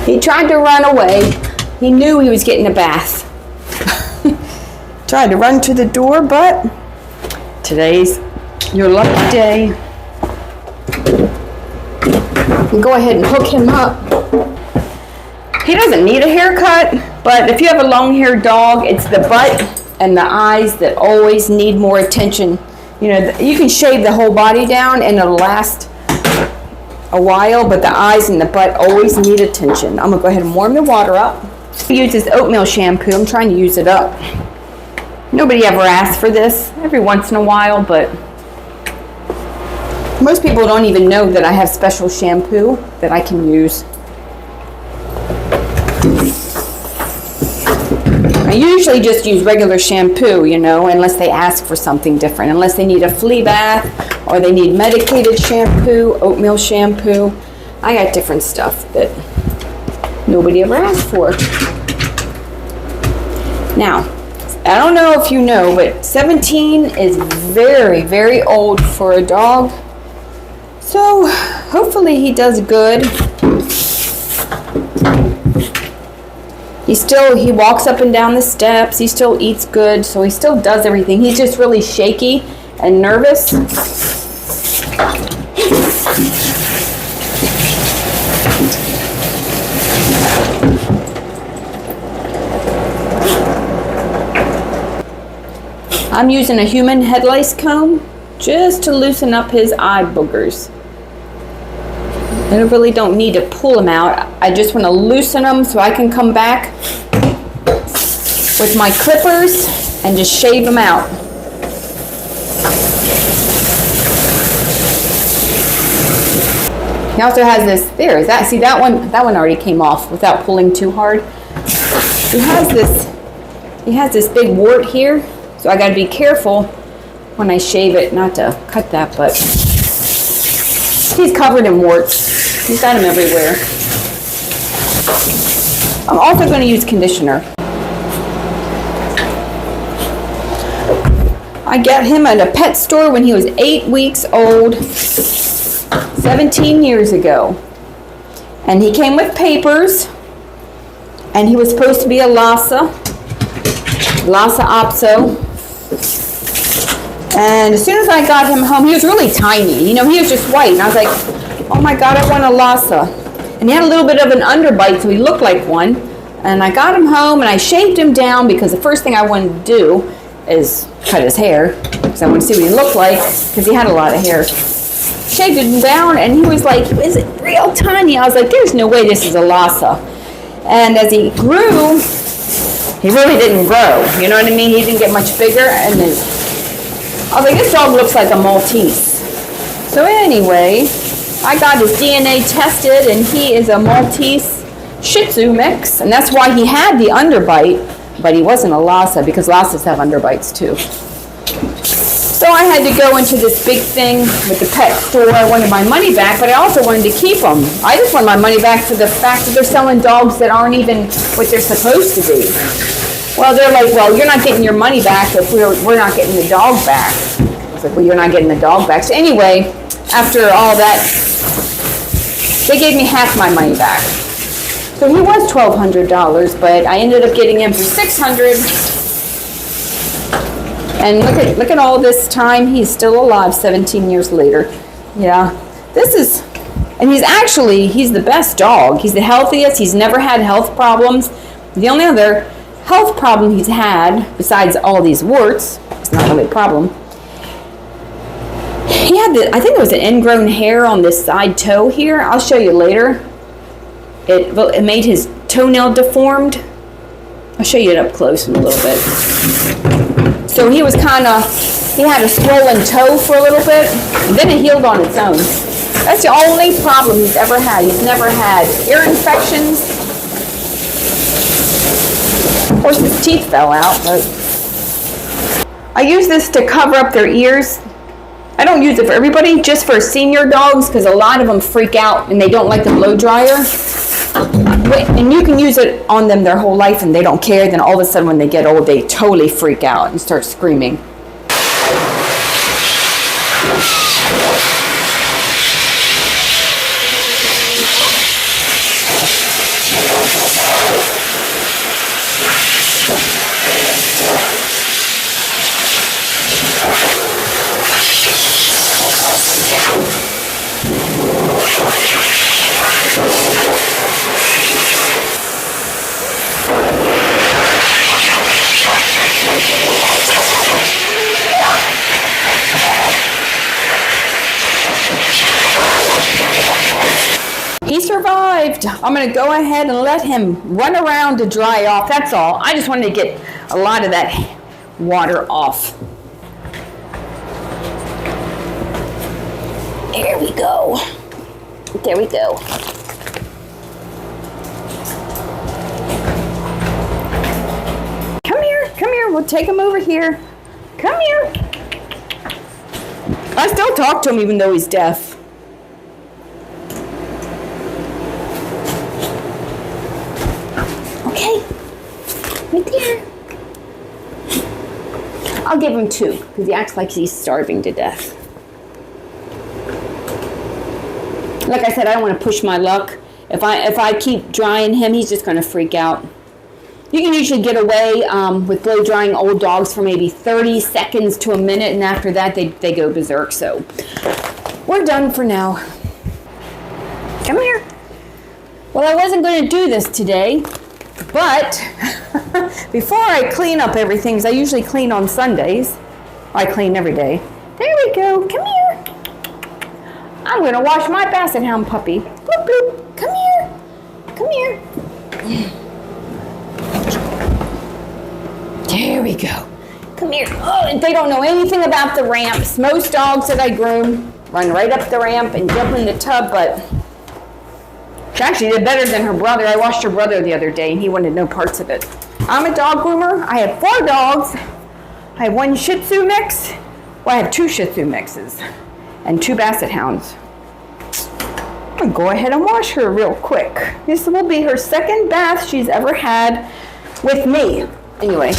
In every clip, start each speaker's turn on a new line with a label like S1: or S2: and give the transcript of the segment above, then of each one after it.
S1: He tried to run away. He knew he was getting a bath. Tried to run to the door, but today's your lucky day. You go ahead and hook him up. He doesn't need a haircut, but if you have a long-haired dog, it's the butt and the eyes that always need more attention. You know, you can shave the whole body down and it'll last a while, but the eyes and the butt always need attention. I'm gonna go ahead and warm the water up. I use this oatmeal shampoo. I'm trying to use it up. Nobody ever asks for this, every once in a while, but most people don't even know that I have special shampoo that I can use. I usually just use regular shampoo, you know, unless they ask for something different. Unless they need a flea bath or they need medicated shampoo, oatmeal shampoo. I got different stuff that nobody ever asked for. Now, I don't know if you know, but 17 is very, very old for a dog. So hopefully he does good. He walks up and down the steps. He still eats good, so he still does everything. He's just really shaky and nervous. I'm using a human head lice comb just to loosen up his eye boogers. I really don't need to pull them out. I just want to loosen them so I can come back with my clippers and just shave them out. He also has this, see that one already came off without pulling too hard. He has this big wart here, so I got to be careful when I shave it, not to cut that, but he's covered in warts. He's got them everywhere. I'm also going to use conditioner. I got him at a pet store when he was 8 weeks old, 17 years ago. And he came with papers, and he was supposed to be a Lhasa Apso. And as soon as I got him home, he was really tiny. You know, he was just white. And I was like, oh my God, I want a Lhasa. And he had a little bit of an underbite, so he looked like one. And I got him home, and I shaved him down because the first thing I wanted to do is cut his hair, because I wanted to see what he looked like, because he had a lot of hair. Shaved him down, and he was like, is it real tiny? I was like, there's no way this is a Lhasa. And as he grew, he really didn't grow. You know what I mean? He didn't get much bigger, and then I was like, this dog looks like a Maltese. So anyway, I got his DNA tested, and he is a Maltese Shih Tzu mix, and that's why he had the underbite, but he wasn't a Lhasa, because Lhasas have underbites too. So I had to go into this big thing with the pet store. I wanted my money back, but I also wanted to keep them. I just want my money back for the fact that they're selling dogs that aren't even what they're supposed to be. Well, they're like, well, you're not getting your money back if we're not getting the dog back. I was like, well, you're not getting the dog back. So anyway, after all that, they gave me half my money back. So he was $1,200, but I ended up getting him for $600. And look at all this time, he's still alive 17 years later. Yeah, and he's the best dog. He's the healthiest. He's never had health problems. The only other health problem he's had, besides all these warts, it's not really a problem. He had I think it was an ingrown hair on this side toe here. I'll show you later. It made his toenail deformed. I'll show you it up close in a little bit. So he had a swollen toe for a little bit, and then it healed on its own. That's the only problem he's ever had. He's never had ear infections. Of course, his teeth fell out, but I use this to cover up their ears. I don't use it for everybody, just for senior dogs, because a lot of them freak out and they don't like the blow dryer. And you can use it on them their whole life and they don't care. Then all of a sudden when they get old, they totally freak out and start screaming. I'm going to go ahead and let him run around to dry off. That's all. I just wanted to get a lot of that water off. There we go. There we go. Come here, we'll take him over here. Come here. I still talk to him even though he's deaf. Okay, right there. I'll give him 2 because he acts like he's starving to death. Like I said, I don't want to push my luck. If I keep drying him, he's just going to freak out. You can usually get away with blow drying old dogs for maybe 30 seconds to a minute, and after that they go berserk. So we're done for now. Come here. Well, I wasn't going to do this today, but before I clean up everything, because I usually clean on Sundays, I clean every day. There we go. Come here. I'm going to wash my Basset Hound puppy. Bloop, bloop. Come here. Come here. There we go. Come here. Oh, they don't know anything about the ramps. Most dogs that I groom run right up the ramp and jump in the tub, but she actually did better than her brother. I watched her brother the other day, and he wanted no parts of it. I'm a dog groomer. I have 4 dogs. I have 1 Shih Tzu mix. Well, I have 2 Shih Tzu mixes and 2 Basset Hounds. I'm going to go ahead and wash her real quick. This will be her 2nd bath she's ever had with me. Anyway.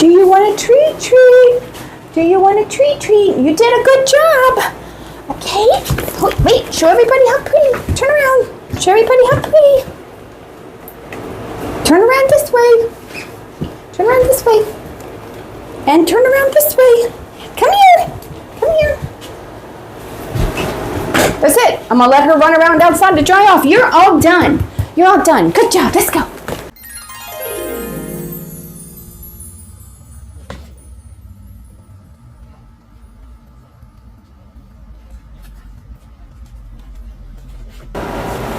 S1: Do you want a treat? Do you want a treat? You did a good job. Okay. Oh, wait, show everybody how pretty. Turn around. Show everybody how pretty. Turn around this way. Turn around this way. And turn around this way. Come here. Come here. That's it. I'm going to let her run around outside to dry off. You're all done. You're all done. Good job. Let's go.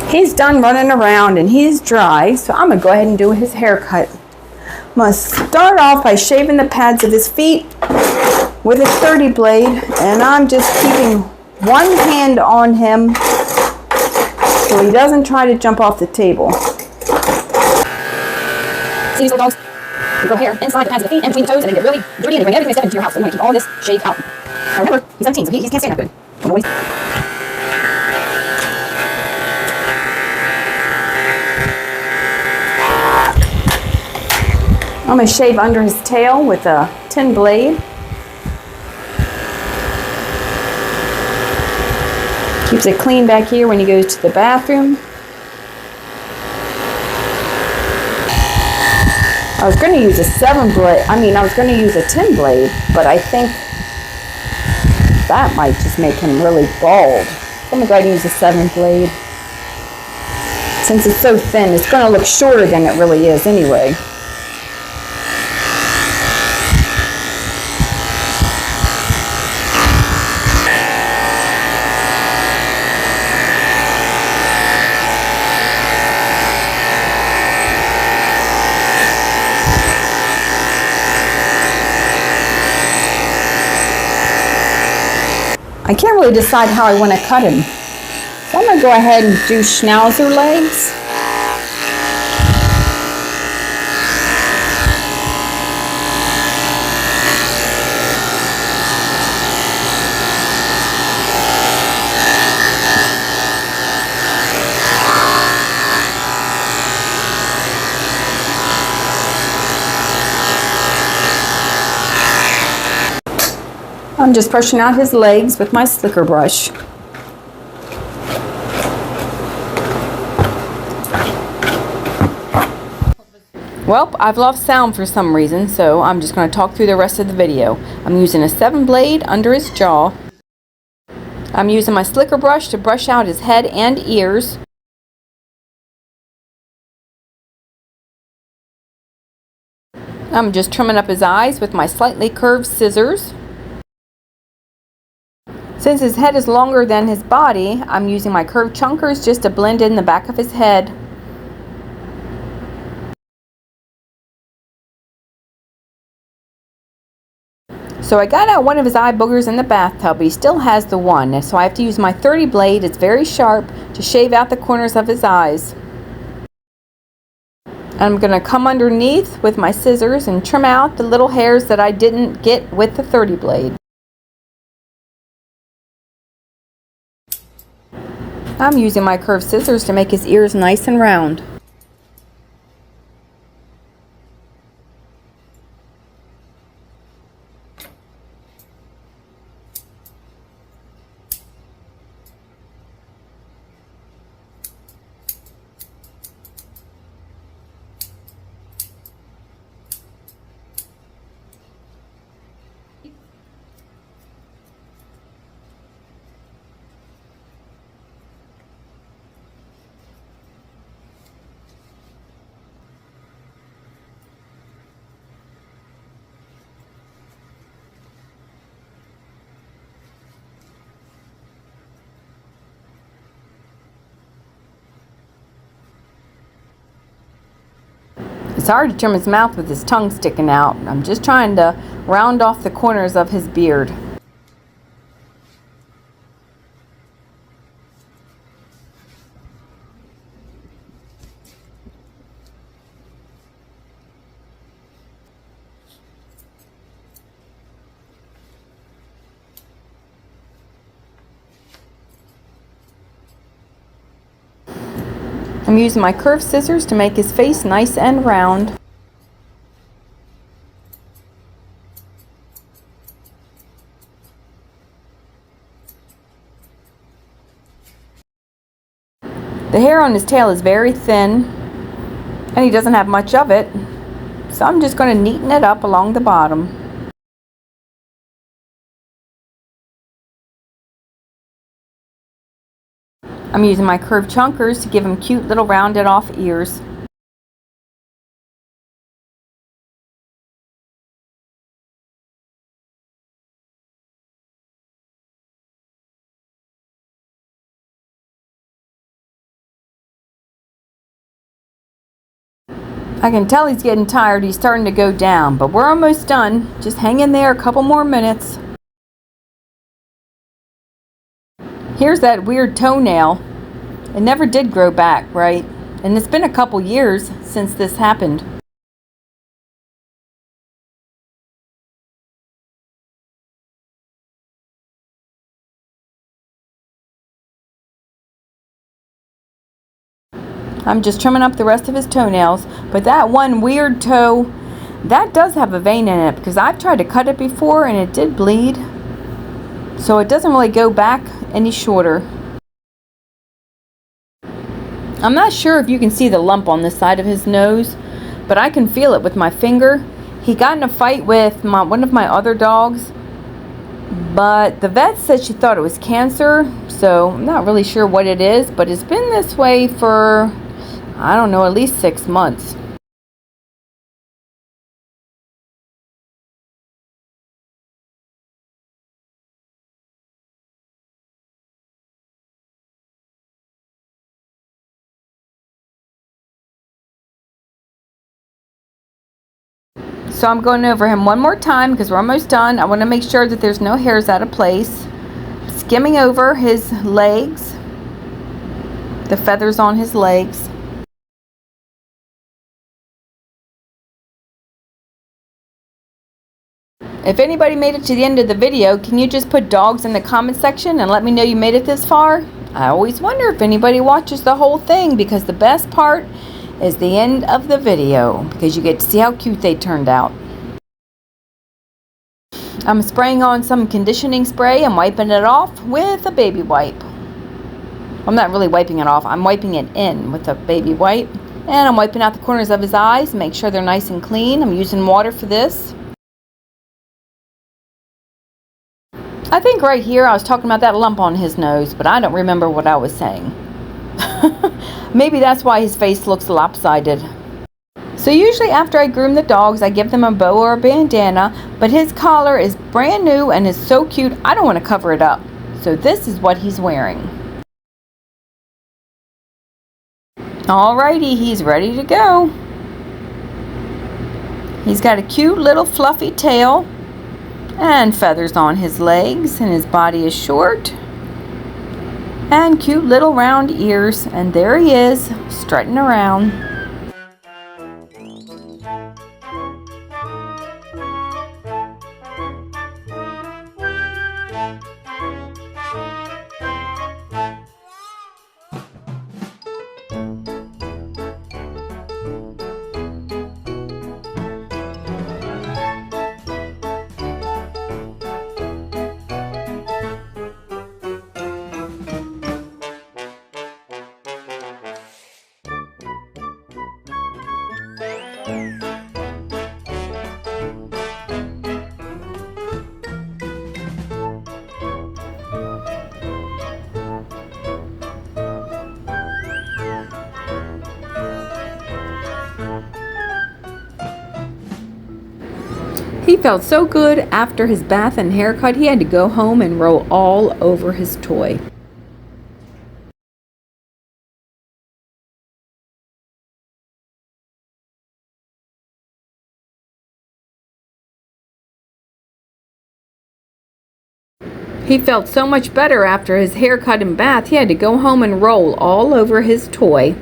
S1: He's done running around and he's dry, so I'm going to go ahead and do his haircut. I'm going to start off by shaving the pads of his feet with a 30 blade, and I'm just keeping one hand on him so he doesn't try to jump off the table. See these little dogs? They grow hair inside the pads of the feet and between the toes, and they get really dirty and they bring everything they step into your house. So you want to keep all this shaved out. Now remember, he's 17, so he can't stand that good. I'm going to shave under his tail with a 10 blade. Keeps it clean back here when he goes to the bathroom. I was going to use a 7 blade. I was going to use a 10 blade, but I think that might just make him really bald. So I'm going to go ahead and use a 7 blade. Since it's so thin, it's going to look shorter than it really is anyway. I can't really decide how I want to cut him. So I'm going to go ahead and do schnauzer legs. I'm just brushing out his legs with my slicker brush. Well, I've lost sound for some reason, so I'm just going to talk through the rest of the video. I'm using a 7 blade under his jaw. I'm using my slicker brush to brush out his head and ears. I'm just trimming up his eyes with my slightly curved scissors. Since his head is longer than his body, I'm using my curved chunkers just to blend in the back of his head. So I got out one of his eye boogers in the bathtub, but he still has the one, so I have to use my 30 blade, it's very sharp, to shave out the corners of his eyes. I'm going to come underneath with my scissors and trim out the little hairs that I didn't get with the 30 blade. I'm using my curved scissors to make his ears nice and round. It's hard to trim his mouth with his tongue sticking out. I'm just trying to round off the corners of his beard. I'm using my curved scissors to make his face nice and round. The hair on his tail is very thin, and he doesn't have much of it, so I'm just going to neaten it up along the bottom. I'm using my curved chunkers to give him cute little rounded off ears. I can tell he's getting tired. He's starting to go down, but we're almost done. Just hang in there a couple more minutes. Here's that weird toenail. It never did grow back, right? And it's been a couple years since this happened. I'm just trimming up the rest of his toenails, but that one weird toe, that does have a vein in it because I've tried to cut it before and it did bleed. So it doesn't really go back any shorter. I'm not sure if you can see the lump on the side of his nose, but I can feel it with my finger. He got in a fight with one of my other dogs, but the vet said she thought it was cancer, so I'm not really sure what it is, but it's been this way for, I don't know, at least 6 months. So I'm going over him one more time because we're almost done. I want to make sure that there's no hairs out of place. skimming over his legs, the feathers on his legs. If anybody made it to the end of the video, can you just put dogs in the comment section and let me know you made it this far? I always wonder if anybody watches the whole thing, because the best part is the end of the video, because you get to see how cute they turned out. I'm spraying on some conditioning spray and wiping it off with a baby wipe. I'm not really wiping it off, I'm wiping it in with a baby wipe. And I'm wiping out the corners of his eyes, make sure they're nice and clean. I'm using water for this. I think right here I was talking about that lump on his nose, but I don't remember what I was saying. Maybe that's why his face looks lopsided. So usually after I groom the dogs, I give them a bow or a bandana, but his collar is brand new and is so cute, I don't want to cover it up. So this is what he's wearing. Alrighty, he's ready to go. He's got a cute little fluffy tail and feathers on his legs, and his body is short and cute little round ears, and there he is strutting around. He felt so good after his bath and haircut, he had to go home and roll all over his toy. He felt so much better after his haircut and bath, he had to go home and roll all over his toy.